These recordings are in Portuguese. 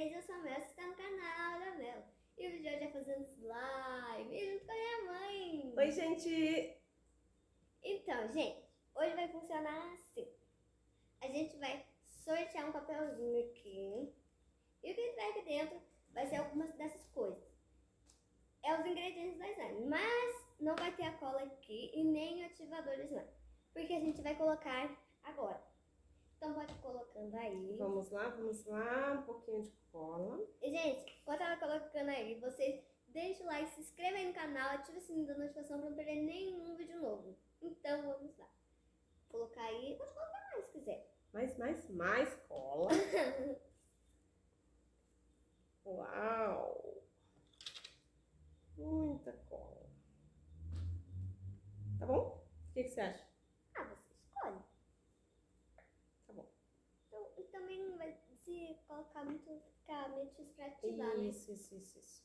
vocês, eu sou a Mel, você está no canal da Mel. E o vídeo de hoje é fazendo slime junto com a minha mãe. Oi, gente! Então, gente, hoje vai funcionar assim. A gente vai sortear um papelzinho aqui. E o que vai aqui dentro vai ser algumas dessas coisas. É os ingredientes da slime, mas não vai ter a cola aqui e nem o ativador do slime. Porque a gente vai colocar agora. Então pode ir colocando aí. Vamos lá, um pouquinho de cola. E, gente, enquanto ela colocando aí, vocês deixem o like, se inscrevam aí no canal, ative o sininho da notificação para não perder nenhum vídeo novo. Então, vamos lá. Colocar aí, pode colocar mais se quiser. Mais cola. Uau! Muita cola. Tá bom? O que você acha? Ah, você escolhe. Tá bom. Então, e também vai, se colocar muito, ficar meio difícil pra ativar, né? Isso.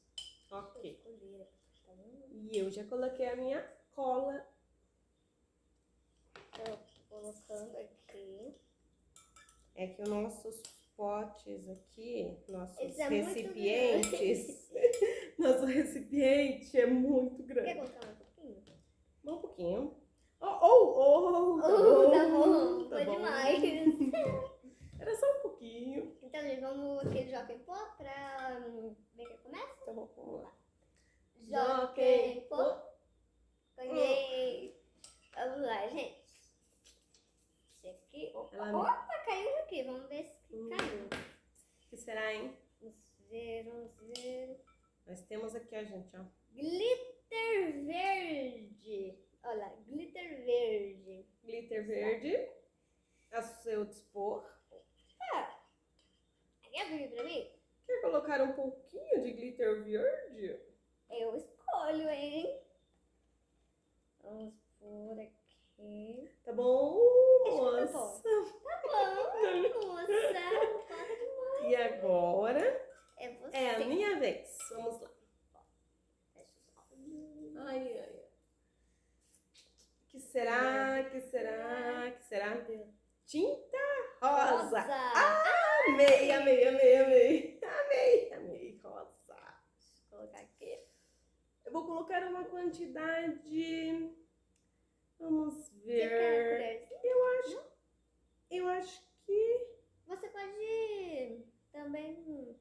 Ok. Escolher, tá bom? E eu já coloquei a minha cola. Então, colocando aqui. É que os nossos potes aqui, nossos Esse é muito recipientes, nosso recipiente é muito Quer grande. colocar mais um pouquinho? Um pouquinho. Tá Tá bom, tá foi bom. demais. Era só um pouquinho. Então, gente, vamos aquele Jockey Pô pra ver que começa? Tá bom, vamos lá. Jockey Pô. Ganhei. Vamos lá, gente. Esse aqui. Opa, caiu aqui. Vamos ver se caiu. O que será, hein? Vamos ver. Nós temos aqui, ó, gente, ó. Glitter verde. Olha lá, glitter verde. Glitter verde. A seu dispor. Quer abrir pra mim? Quer colocar um pouquinho de glitter verde? Eu escolho, hein? Vamos por aqui. Tá bom, Acho que tá moça? Tá bom, moça. Coloca demais. E agora É você. é a minha vez. Vamos lá. Fecha os olhos. Ai. Que será? Tinta rosa. Amei. Amei rosa. Deixa eu colocar aqui. Eu vou colocar uma quantidade. Vamos Você quer ver. colherzinha? Eu acho que Você pode também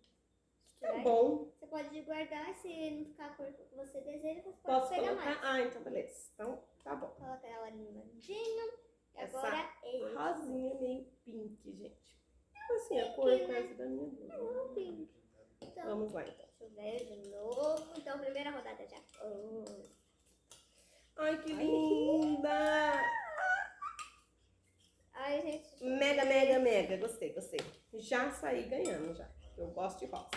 tá tirar. bom. Você pode guardar, se não ficar a cor que você deseja, você pode Posso pegar colocar? mais. Ah, então beleza. Então tá bom. Coloca ela ali no ladinho. E Essa agora é esse. rosinha meio pink, gente. Assim, a cor Pink, né? quase da minha blusa. Não, pink. Então, Vamos lá, então. deixa eu ver de novo. Então, primeira rodada já foi. Ai, que linda! Ai, gente. Mega. Gostei. Já saí ganhando, já. Eu gosto de rosa.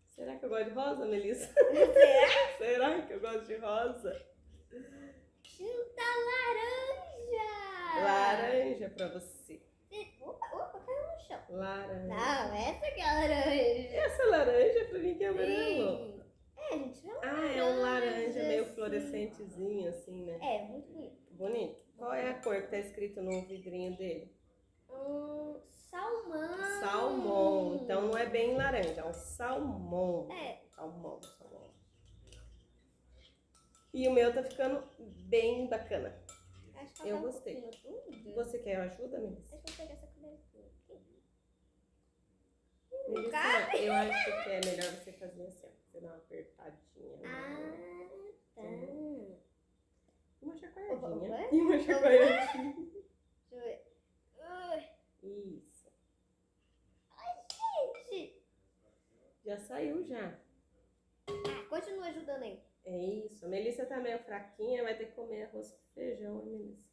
Será que eu gosto de rosa, Melissa? Será? Será que eu gosto de rosa? Tinta laranja! Laranja pra você. Opa, caiu no chão. Laranja. Não, essa que é a laranja. Essa laranja pra mim que é amarelo. Sim. É, gente, é um Ah, é um laranja meio assim. fluorescentezinho, assim, né? É, muito bonito. Bonito. Qual é a cor que tá escrito no vidrinho dele? Salmão. Salmão. Então não é bem laranja, é um salmão. É. Salmão. E o meu tá ficando bem bacana. Acho que Eu falta gostei. um pouquinho tudo. Você quer ajuda, Melissa? Deixa eu pegar essa colherzinha aqui. Melissa, cabe. eu acho que é melhor você fazer assim, ó. Você dá uma apertadinha. Ah, tá. Uma chacoalhadinha. Opa. E uma chacoalhadinha. Deixa eu ver. Ai, Isso. gente. Já saiu já. Continua ajudando aí. É isso. A Melissa tá meio fraquinha, vai ter que comer arroz com feijão, né, Melissa?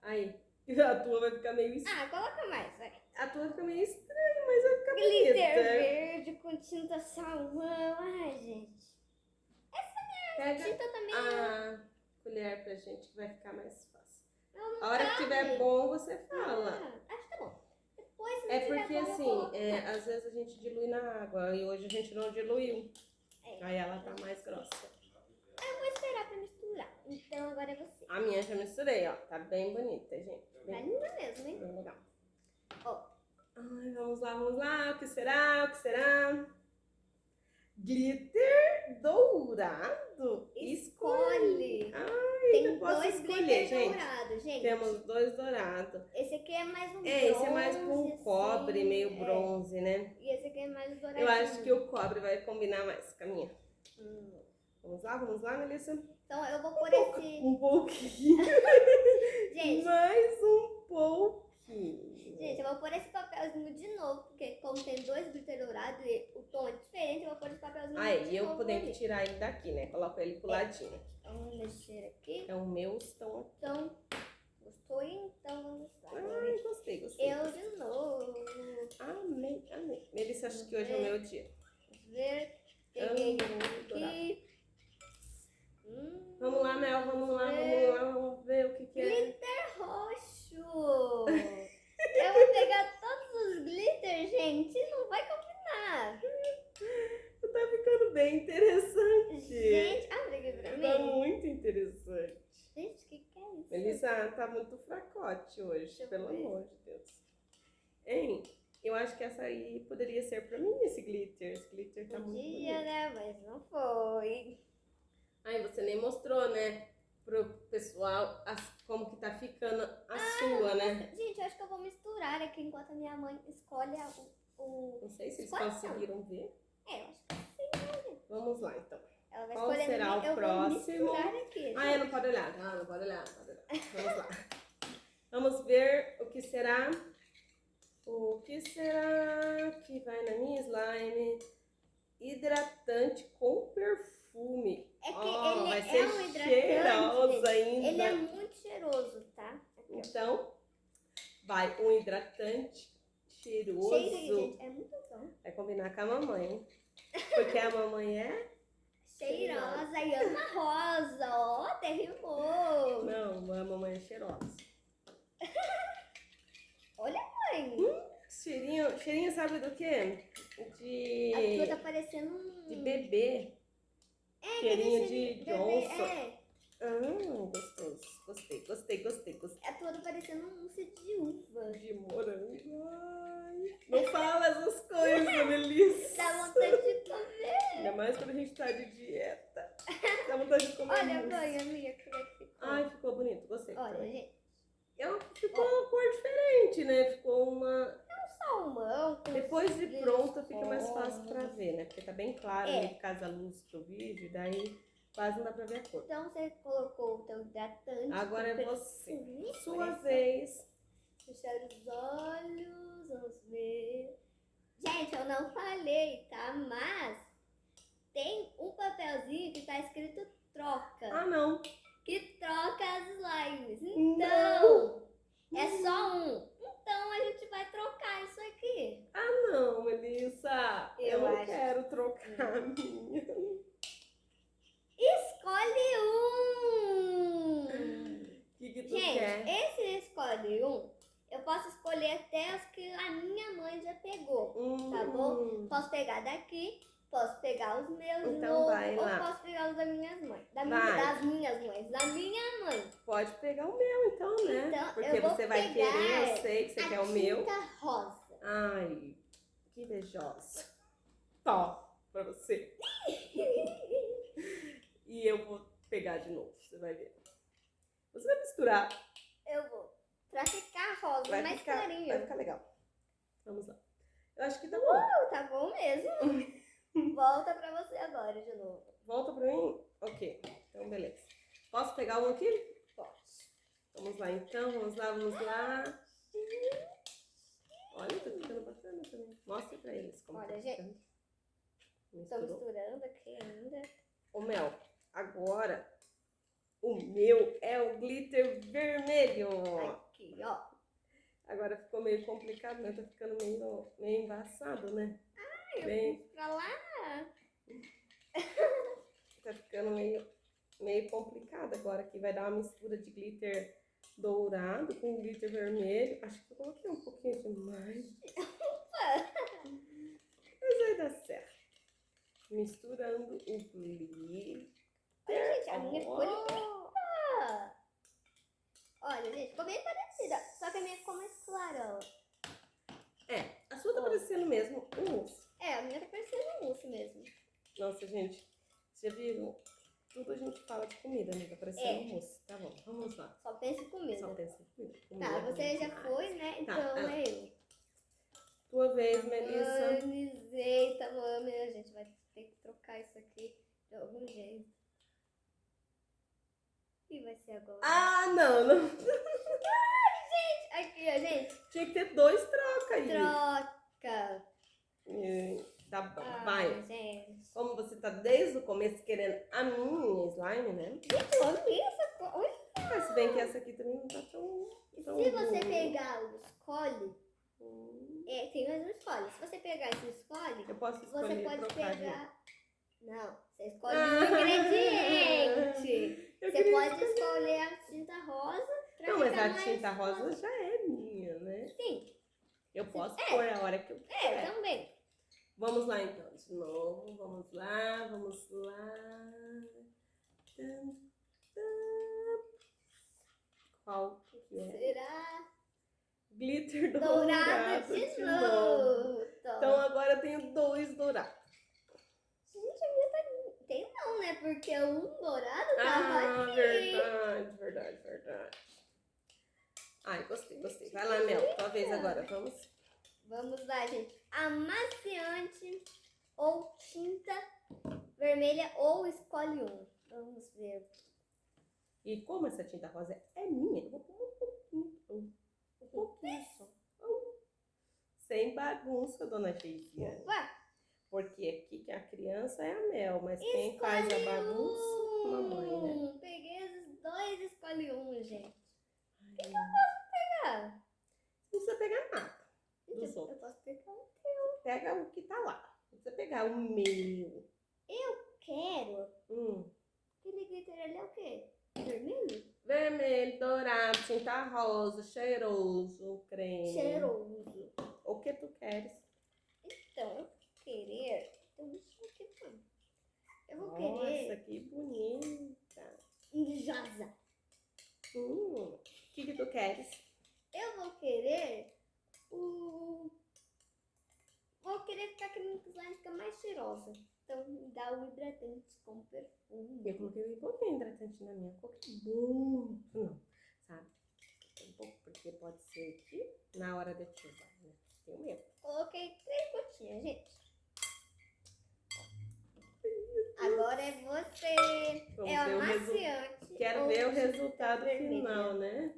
Aí. A tua vai ficar meio estranha. Coloca mais, vai. A tua vai ficar meio estranha, mas vai ficar Glitter bonita. verde com tinta salmão. Ai, gente. Pega Tinta também. a colher pra gente que vai ficar mais fácil. Não A hora que cabe. tiver bom, você fala. Acho que tá bom. Depois, se não É tiver porque bom, eu assim, coloco mais. às vezes a gente dilui na água e hoje a gente não diluiu. É. Aí ela tá mais grossa. Eu vou esperar pra misturar. Então agora é você. A minha já misturei, ó. Tá bem bonita, gente. Tá Bem, linda mesmo, hein? bem legal. Ó. Ai, vamos lá, vamos lá. O que será? O que será? Glitter dourado. Escolhe. Ai, Tem eu posso dois escolher, glitter gente. dourados, gente. Temos 2 dourados. Esse aqui é mais um É, esse é mais pra um bronze, cobre, assim, meio bronze, né? E esse aqui é mais douradinho. Eu acho que o cobre vai combinar mais com a minha. Hum. Vamos lá, Melissa? Então eu vou pôr esse... Um pouquinho. Gente, Mais um pouquinho. gente, eu vou pôr esse papelzinho de novo, porque como tem dois glitter dourados e o tom é diferente, eu vou pôr esse papelzinho Aí, de eu novo podendo ali. tirar ele daqui, né? Coloco ele pro ladinho. Vamos mexer aqui. Então, meus estão aqui. Então, gostou? Então vamos lá. Ai, gostei. Eu de novo. Amei. Melissa, acho que hoje é o meu dia. Vamos ver. Peguei dourado. aqui. Vamos lá, Mel, vamos lá. Vamos ver o que é. Glitter roxo. Eu vou pegar todos os glitters, gente. Não vai combinar. Tá ficando bem interessante. Gente, abre aqui pra Tá mim. muito interessante. Gente, o que é isso? Melissa, tá muito fracote hoje, Deixa eu pelo ver. amor de Deus. Hein? Eu acho que essa aí poderia ser pra mim, esse glitter. Esse glitter tá muito Podia, bonito. né? Mas não foi. Ai, você nem mostrou, né? Pro pessoal como que tá ficando a sua, né? Gente, eu acho que eu vou misturar aqui enquanto a minha mãe escolhe o... Não sei se eles Qual conseguiram ver. É, eu acho que sim. Vamos lá, então. Ela vai Qual escolher será no o eu próximo? Vou misturar aqui. Ah, não pode olhar. Não pode olhar. Vamos lá. Vamos ver o que será. O que será que vai na minha slime? Hidratante com perfume. É que Ó, vai ele ser é um hidratante. cheiroso gente. ainda. Ele é muito cheiroso, tá? Aqui, ó. Então, vai um hidratante cheiroso. Cheiro, gente. É muito bom. Vai combinar com a mamãe, hein? Porque a mamãe é... Cheirosa e Ana Rosa, ó, até rimou. Não, a mamãe é cheirosa. Olha, mãe. Cheirinho sabe do quê? A tua tá parecendo De um... bebê. É, cheirinho aquele de bebê, Johnson. É, Gostoso. Gostei. a tua tá parecendo um mousse de uva. De morango. Ai, não fala essas coisas, Melissa. Dá vontade de comer. Ainda mais quando a gente tá de dieta. Dá vontade de comer Olha, mousse. mãe, a minha, como é que ficou? Ai, ficou bonito. Gostei. Olha, também. gente, Ficou uma cor diferente, né? Ficou uma... salmão com Depois de brilhos pronta fica mais fácil fortes. pra ver, né? Porque tá bem claro É. ali por causa da luz do vídeo, daí quase não dá pra ver a cor. Então você colocou o teu hidratante. Agora é com você. perfume. Sua Olha só. vez. Fechar os olhos, vamos ver. Gente, eu não falei, tá? Mas tem um papelzinho que tá escrito troca. Ah, não. Que troca as slimes. Então, é só um. Então a gente vai trocar isso aqui. Ah, não, Melissa. Eu Eu não acho quero trocar a minha. Escolhe um! O que tu Gente, quer? esse escolhe um. Eu posso escolher até os que a minha mãe já pegou. Tá bom? Posso pegar daqui, posso pegar os meus de Então novo, vai ou lá. posso pegar os das minhas mães. Vai. Das minhas mães. Da minha mãe. Pode pegar o meu, então, né? Então, Porque eu vou você vai pegar querer, eu sei que você quer o meu. tinta rosa. Ai, que invejosa. Tó, pra você. E eu vou pegar de novo, você vai ver. Você vai misturar. Eu vou. Pra ficar rosa, Vai mais ficar clarinho. legal. Vamos lá. Eu acho que tá bom. Tá bom mesmo. Volta pra você agora de novo. Volta pra mim? Ok. Então, beleza. Posso pegar um aqui? Pode. Vamos lá, então. Vamos lá. Olha, tá ficando bacana também. Mostra pra eles como Olha, tá gente. ficando. Tô Misturou. misturando aqui ainda. Ô, Mel, agora o meu é o glitter vermelho. Aqui, ó. Agora ficou meio complicado, né? Tá ficando meio embaçado, né? Eu Bem, pus pra lá. tá ficando meio complicado agora aqui. Vai dar uma mistura de glitter dourado com glitter vermelho. Acho que eu coloquei um pouquinho demais. Mas vai dar certo. Misturando o glitter. Olha, gente, a minha ficou Ó. linda. Olha, gente, ficou bem parecida. Só que a minha ficou mais clara, ó. É, mesmo um mousse. É, a minha tá parecendo um mousse mesmo. Nossa, gente, já viram? Tudo a gente fala de comida, amiga, parecendo um mousse. Tá bom, vamos lá. Só pensa em comida. Só pensa em comida. Tá, você já foi, né? Então é eu. Tua vez, Melissa. Organizei, tá bom, a gente vai ter que trocar isso aqui de algum jeito. O que vai ser agora? Ah, não. Aqui, ó, gente. Tinha que ter 2 trocas aí. Troca. Tá bom, vai. Gente. Como você tá desde o começo querendo a minha slime, né? Olha essa coisa. Mas se bem que essa aqui também não tá tão Se você boa. pegar o escolhe, tem mais um escolhe. Se você pegar esse escolhe, Eu posso escolher você pode trocar, pegar. Não, você escolhe um ingrediente. Você pode escolher a tinta rosa pra Não, mas ficar a mais tinta rosa já é minha, né? Sim. Eu posso pôr a hora que eu Eu quiser. também. Vamos lá então, de novo. Vamos lá. Tum, tum. Qual que é? Será? Glitter Dourado de novo. Então agora eu tenho 2 dourados. Gente, a minha tá... Tem não, né? Porque um dourado tava aqui. Verdade. Ai, gostei. Vai lá, Mel. Tua vez agora. Vamos lá, gente. Amaciante ou tinta vermelha ou escolhe um. Vamos ver. E como essa tinta rosa é minha, eu vou pôr um pouquinho só. Sem bagunça, dona Geizinha. Opa! Porque aqui que a criança é a Mel, mas quem faz a bagunça é a mamãe, né? Peguei os 2, escolhe um, gente. O que eu posso pegar? Não precisa pegar nada dos Eu outros. posso pegar um. Pega o que tá lá. Não precisa pegar o meu. Quero. Aquele glitter ali é o quê? Vermelho? Vermelho, dourado, tinta rosa, cheiroso, creme. Cheiroso. O que tu queres? Então, eu vou querer. Então, deixa eu aqui, não. Eu vou Nossa, querer. que bonita. Invejosa. O que tu queres? Eu vou querer o. Vou querer ficar querendo que o slime fica mais cheirosa. Então, me dá o hidratante com perfume. Eu coloquei um pouquinho hidratante na minha. Coloquei muito, não, sabe? Um pouco, porque pode ser que na hora de ativar, né? Tenho medo. Coloquei 3 gotinhas, gente. Agora é você. Vamos É ver o amaciante. Quero ou ver o tinta resultado vermelha. final, né?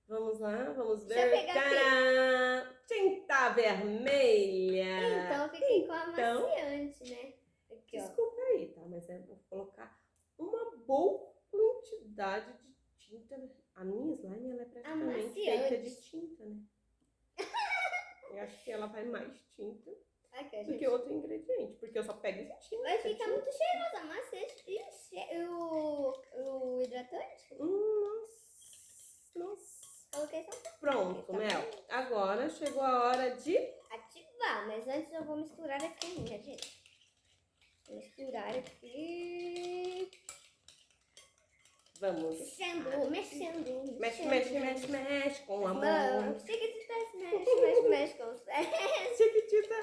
Vamos lá, vamos Deixa eu ver. pegar aqui. Tcharam! Tinta vermelha! Então, eu fiquei com amaciante, né? Aqui, ó. Desculpa aí, tá? Mas eu vou colocar uma boa quantidade de tinta. A minha slime, ela é praticamente Amaciante. feita de tinta, né? Eu acho que ela vai mais tinta Aqui, do gente. que outro ingrediente, porque eu só pego tinta. Vai ficar muito cheirosa, amaciante. E o hidratante? Nossa. Coloquei só pra Pronto, Tá Mel. bom. Agora chegou a hora de... ativar, mas antes eu vou misturar aqui a minha, gente. Vou misturar aqui. Vamos. Mexendo. Mexe com a mão. Mão. Chiquititas, mexe com os pés. Chiquitita,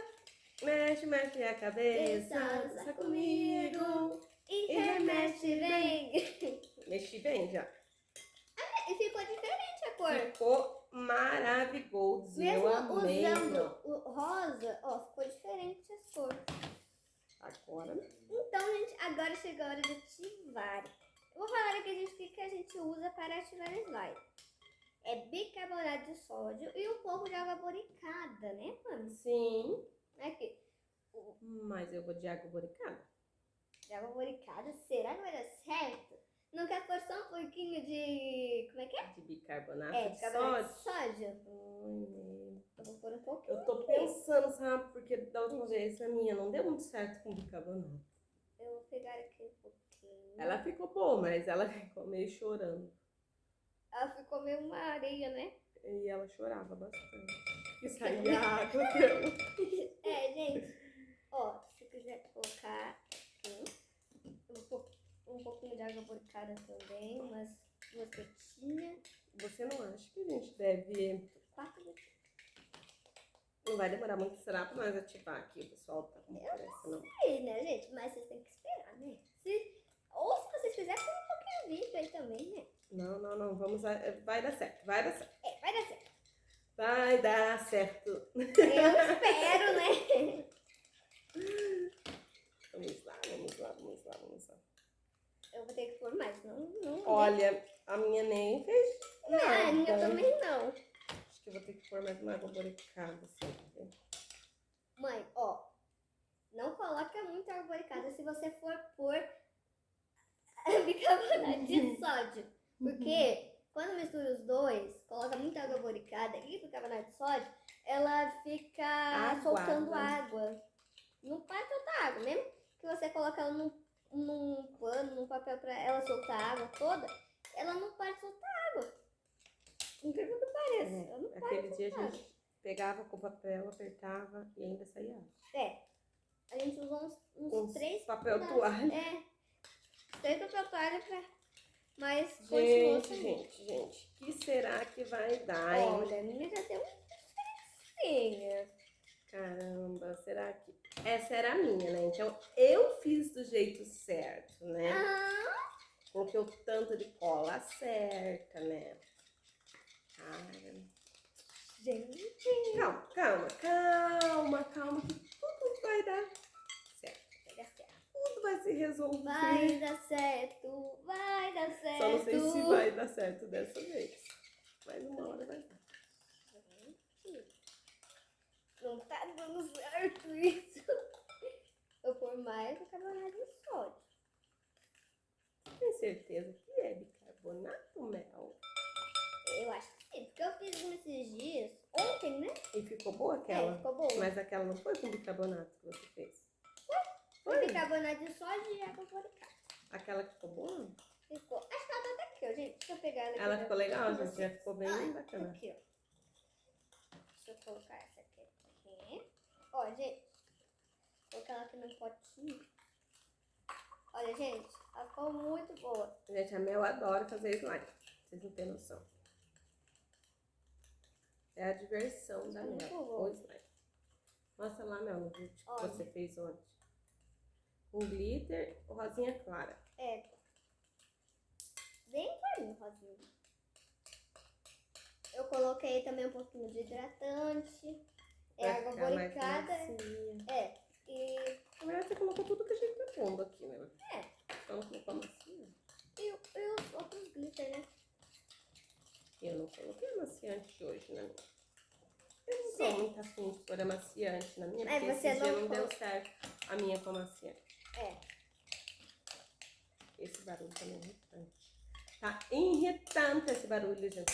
mexe a cabeça. Dança comigo. E remexe bem. Mexi bem já. E ficou diferente a cor. Ficou maravilhoso. Mesmo Eu amei. usando o rosa, ó, ficou diferente as cores. Agora. Então, gente, agora chegou a hora de ativar. Eu vou falar aqui, gente, o que a gente usa para ativar a slime. É bicarbonato de sódio e um pouco de água boricada, né, mano? Sim. Aqui. Mas eu vou de água boricada. De água boricada, será que vai dar certo? Não quer pôr só um pouquinho de... Como é que é? De bicarbonato É, de bicarbonato sódio. de sódio. Eu vou pôr um pouquinho. Eu tô pensando, sabe? Porque da última vez a minha não deu muito certo com bicarbonato. Eu vou pegar aqui um pouquinho. Ela ficou boa, mas ela ficou meio chorando. Ela ficou meio uma areia, né? E ela chorava bastante. E saía água dela. É, gente. Ó, se quiser colocar aqui, um pouquinho de água boricada também, umas 2 gotinhas. Você não acha que a gente deve... 4 gotinhas. Não vai demorar muito, será, pra nós ativar aqui? O pessoal tá com pressa, não. Aí, né, gente? Mas vocês têm que esperar, né? Ou se vocês quiserem, põe um pouquinho de vídeo aí também, né? Não, vamos lá. Vai dar certo, vai dar certo. É, vai dar certo. Vai dar certo. Eu espero, né? Vamos lá. Eu vou ter que pôr mais, não. Olha, a minha nem fez nada. A minha também não. Acho que eu vou ter que pôr mais uma água boricada, assim. Mãe, ó, não coloca muita arboricada se você for pôr bicarbonato de sódio. Porque quando mistura os dois, coloca muita água boricada e bicarbonato de sódio, ela fica soltando água. Não pode soltar água. Mesmo que você coloque ela num pano, num papel pra ela soltar a água toda, ela não pode soltar água. Incrível que pareça. Ela não pode Aquele dia a soltar gente pegava com o papel, apertava e ainda saía água. É. A gente usou uns 3 papel pedaços. toalha. É. 3 papel toalha pra... Mas continuou saindo. Gente, o que será que vai dar, hein? Olha, a minha já deu uma diferencinha. Caramba, será que... Essa era a minha, né? Então, eu fiz do jeito certo, né? Coloquei o tanto de cola certa, né? Cara... Gente. Calma, que tudo vai dar certo. Vai dar certo. Tudo vai se resolver. Vai dar certo. Vai dar certo. Só não sei se vai dar certo dessa vez. Mas uma hora vai dar. Não tá dando certo isso. Eu pôr mais bicarbonato de sódio. Tem certeza que é bicarbonato, Mel? Eu acho que sim, porque eu fiz nesses dias, ontem, né? E ficou boa aquela? É, ficou boa. Mas aquela não foi com bicarbonato que você fez? Foi bicarbonato de sódio e água boricada. Aquela que ficou boa? Ficou. Acho que ela tá até aqui, ó, gente. Deixa eu pegar ela aqui. Ela ficou legal, pra gente. Já ficou bem vocês. bacana. Aqui, ó. Deixa eu colocar essa aqui. Ó, gente. Vou colocar ela aqui no potinho. Olha, gente. Ela ficou muito boa. Gente, a Mel adora fazer slime. Vocês não têm noção. É a diversão da Muito Mel. bom. O slime. Mostra lá, Mel, no vídeo que Olha. você fez ontem. Um glitter, rosinha clara. É. Bem clarinho, rosinha. Eu coloquei também um pouquinho de hidratante. É Vai água ficar mais boricada. macia. É. E Na verdade, você colocou tudo que a gente tá pondo aqui, né? É. Só não colocou a macia. E os outros glitter, né? Eu não coloquei amaciante hoje na minha. Eu não sou muito afim de pôr amaciante na minha, Mas porque você esse dia não não deu coloca. certo a minha com amaciante. É. Esse barulho tá meio irritante. Tá irritante esse barulho, gente.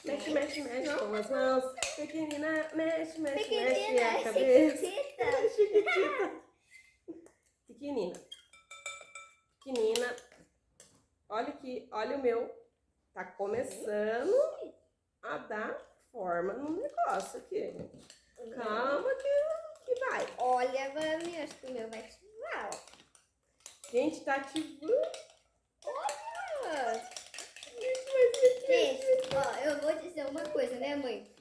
Mexe com as mãos. Pequenina, mexe Pequenina, a cabeça. chiquitita. Chiquitita. Pequenina. Olha o meu. Tá começando a dar forma no negócio aqui, gente. Calma que vai. Olha, agora acho que o meu vai ativar, ó. Gente, tá ativando. Olha! Gente, ó, eu vou dizer uma coisa, né, mãe?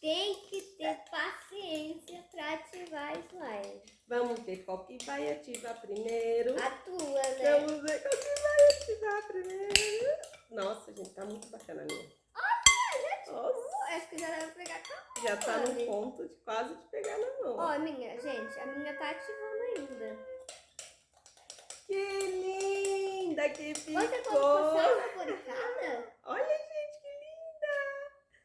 Tem que ter paciência pra ativar slime. Vamos ver qual que vai ativar primeiro. A tua, né? Vamos ver qual que vai ativar primeiro. Nossa, gente, tá muito bacana a minha. Nossa, Acho que já deve pegar com a já tá no Olha. ponto de quase de pegar na mão. Ó, a minha, gente, a minha tá ativando ainda. Que linda que ficou. Você colocou só uma boricada? Olha, gente, que linda.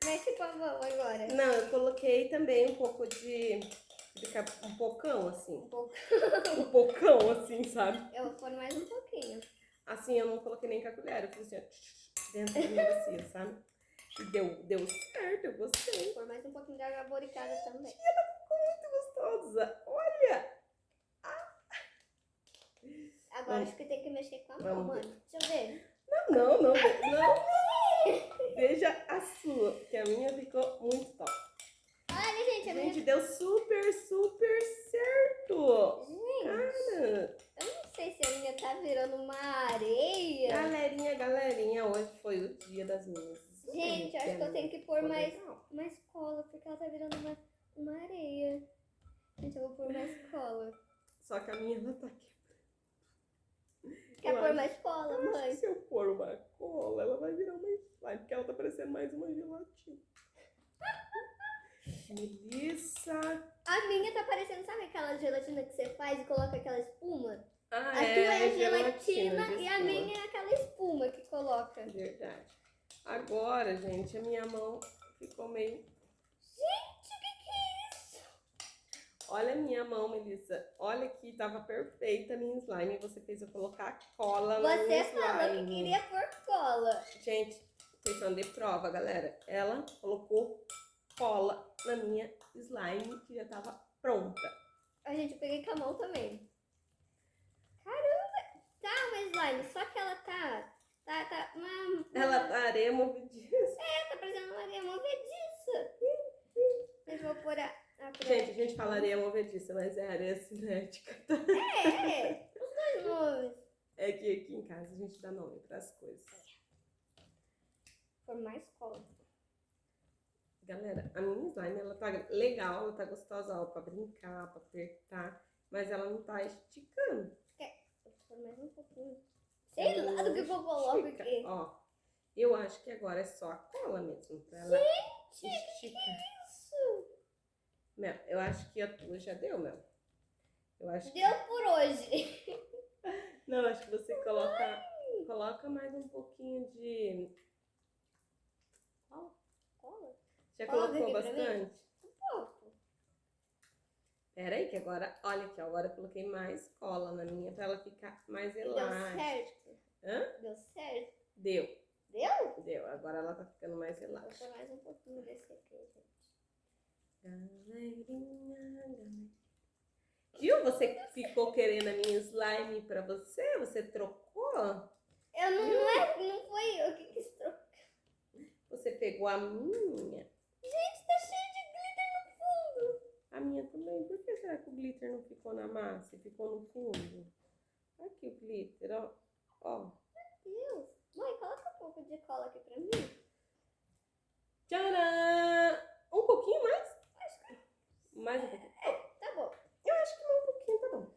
Mexe com a mão agora. Não, eu coloquei também um pouco um pocão, assim. Um pouco. Um pocão, assim, sabe? Eu vou pôr mais um pouquinho. Assim, eu não coloquei nem com a colher. Eu fiz assim, ó, dentro da minha bacia, sabe? E deu certo, eu gostei. Vou pôr mais um pouquinho de água boricada também. Ela ficou muito gostosa. Olha! Agora acho que tem que mexer com a mão, Vamos ver. mano. Deixa eu ver. Não. Veja a sua, que a minha ficou muito top. Olha, gente, a minha... Gente, deu super certo. Cara, Eu não sei se a minha tá virando uma areia. galerinha, hoje foi o dia das minhas. Gente, acho que eu tenho que pôr mais a minha ela tá aqui. Quer Eu pôr acho- mais cola, Eu acho que mãe? se eu pôr uma cola, ela vai virar uma slime, porque ela tá parecendo mais uma gelatina. Melissa. A minha tá parecendo, sabe aquela gelatina que você faz e coloca aquela espuma? Ah, A tua é a gelatina gelatina de e a espuma. minha é aquela espuma que coloca. Verdade. Agora, gente, a minha mão ficou meio... Gente, o que é isso? Olha a minha mão, Melissa. Olha que tava perfeita a minha slime. Você fez eu colocar cola na minha Você falou que slime. queria pôr cola. Gente, questão de prova, galera. Ela colocou cola na minha slime que já tava pronta. A gente, eu peguei com a mão também. Caramba! Tá uma slime, só que ela tá Ela tá areia movediça. tá parecendo uma areia movediça. Eu vou pôr a Gente, a gente fala areia movediça, mas é areia cinética, tá? os dois nomes. É que aqui em casa a gente dá nome pras coisas. Por mais cola. Galera, a minha slime, ela tá legal, ela tá gostosa, ó, pra brincar, pra apertar, mas ela não tá esticando. Vou pôr mais um pouquinho. Sei lá do que eu coloco Estica. aqui. Ó, eu acho que agora é só a cola mesmo, pra ela esticar. Isso. Mel, eu acho que a tua já deu, Mel. Eu acho que... Deu por hoje. Não, eu acho que você coloca mais um pouquinho de... Cola? Já Cola colocou aqui pra mim? bastante? Um pouco. Pera aí, que agora, olha aqui, ó, agora eu coloquei mais cola na minha pra ela ficar mais Deu elástica. certo? Hã? Deu certo? Deu. Deu? Deu, agora ela tá ficando mais Vou elástica. pôr mais um pouquinho desse aqui, gente. Galerinha. Viu? Você ficou querendo a minha slime pra você? Você trocou? Eu não foi eu que quis trocar. Você pegou a minha? Gente, tá cheio de glitter no fundo. A minha também. Por que será que o glitter não ficou na massa e ficou no fundo? Aqui o glitter, ó. Ó. Deus. Mãe, coloca um pouco de cola aqui pra mim. Tcharam! Um pouquinho mais? Mais um pouquinho. Tá bom. Eu acho que mais um pouquinho tá bom.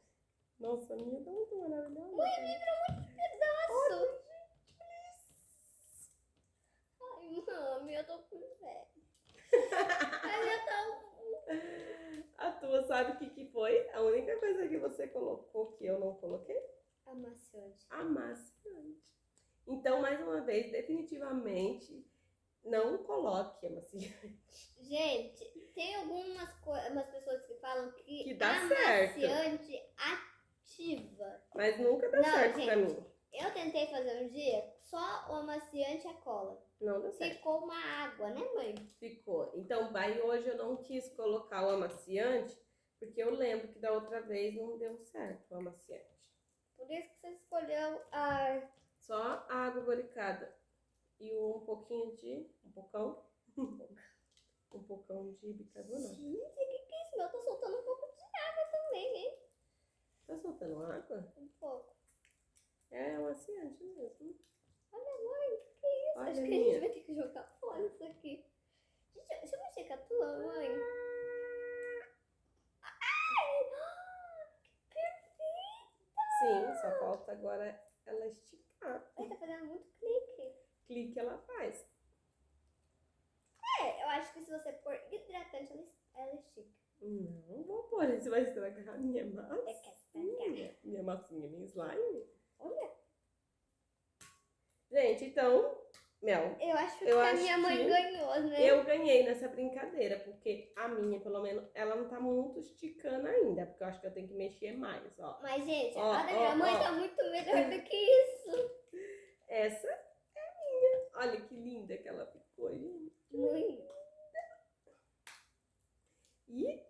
Nossa, a minha tá muito maravilhosa. Mãe, vibrou muito pedaço. Ai, mami, eu tô com velho. A minha tá... A tua sabe o que foi? A única coisa que você colocou que eu não coloquei? amaciante. Amaciante. Então, mais uma vez, definitivamente, não coloque amaciante. Gente, tem umas pessoas que falam Que dá certo. amaciante ativa. Mas nunca dá Não, certo pra gente. mim. Eu tentei fazer um dia só o amaciante e a cola. Não deu certo. Ficou uma água, né, mãe? Ficou. Então, aí hoje eu não quis colocar o amaciante, porque eu lembro que da outra vez não deu certo o amaciante. Por isso que você escolheu a... Só a água boricada e um pouquinho de... um pocão de bicarbonato. Gente, o que é isso? Eu tô soltando um pouco de água também, hein? Tá soltando água? Um pouco. É amaciante mesmo. Olha, mãe, o que é isso? Olha Acho a que a gente minha. vai ter que jogar fora isso aqui. Gente, deixa eu mexer com a tua, mãe. Ai! Que perfeita! Sim, só falta agora ela esticar. Ai, tá fazendo muito clique. Clique ela faz. Eu acho que se você pôr hidratante, ela estica. Não vou pôr, isso vai estragar a minha massa. É que estragar. Minha massinha, minha slime. Olha, Gente, então, Mel, eu acho que Eu a acho minha mãe que ganhou, né? eu ganhei nessa brincadeira, porque a minha, pelo menos, ela não tá muito esticando ainda, porque eu acho que eu tenho que mexer mais, ó. Mas, gente, Ó, a da minha ó, mãe ó. tá muito melhor do que isso. Essa é a minha. Olha que linda que ela ficou, gente. Mãe, E,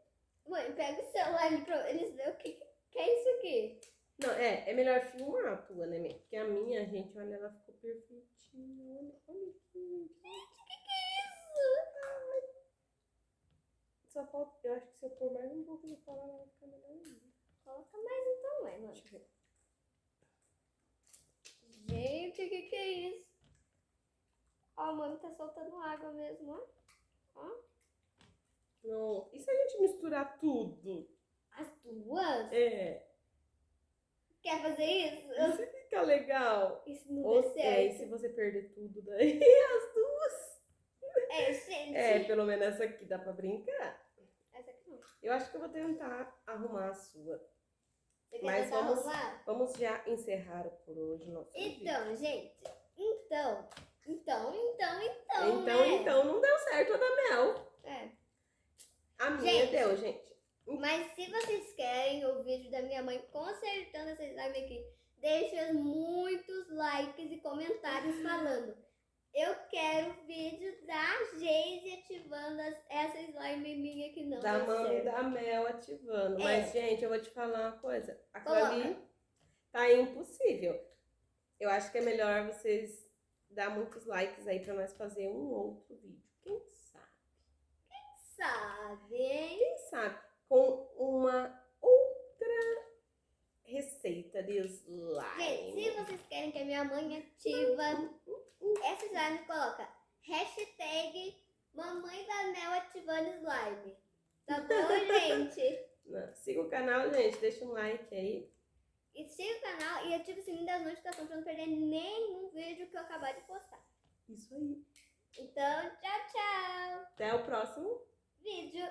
mãe, pega o celular ali pra eles verem o que é isso aqui. não, é melhor filmar a tua, né, minha? Porque a minha, gente, olha, ela ficou perfeitinha. Olha que linda. Gente, o que é isso? Só falta, eu acho que se eu pôr mais um pouco de cola, ela vai ficar melhor ainda. Coloca mais então, mãe, mano. Deixa eu ver. Gente, o que é isso? Ó, a mãe tá soltando água mesmo, ó. Ó. Não, e se a gente misturar tudo? As duas? É. Quer fazer isso? Isso fica legal. Isso não Ou, deu e certo. se você perder tudo daí, as duas. Gente. Pelo menos essa aqui dá pra brincar. Essa aqui não. Eu acho que eu vou tentar arrumar a sua. Você quer Mas tentar vamos, arrumar? vamos já encerrar por hoje o nosso vídeo. Então, gente. Então, Então, não deu certo a da Mel. É. A minha Gente. deu, gente. Mas se vocês querem o vídeo da minha mãe consertando essa slime aqui, deixa muitos likes e comentários falando. Eu quero vídeo da Geise ativando essa slime minha que não Da deu mãe certo. da Mel ativando. É. Mas, gente, eu vou te falar uma coisa. Aquilo Coloca. ali tá impossível. Eu acho que é melhor vocês dar muitos likes aí pra nós fazer um outro vídeo. Quem sabe? Sabe, hein? Quem sabe? Com uma outra receita de slime. Gente, se vocês querem que a minha mãe ativa essa slime, coloca hashtag mamãe da Mel ativando slime. Tá bom, gente? Siga o canal, gente. Deixa um like aí. E siga o canal e ative o sininho das notificações pra não perder nenhum vídeo que eu acabar de postar. Isso aí. Então, tchau, tchau! Até o próximo Vídeo!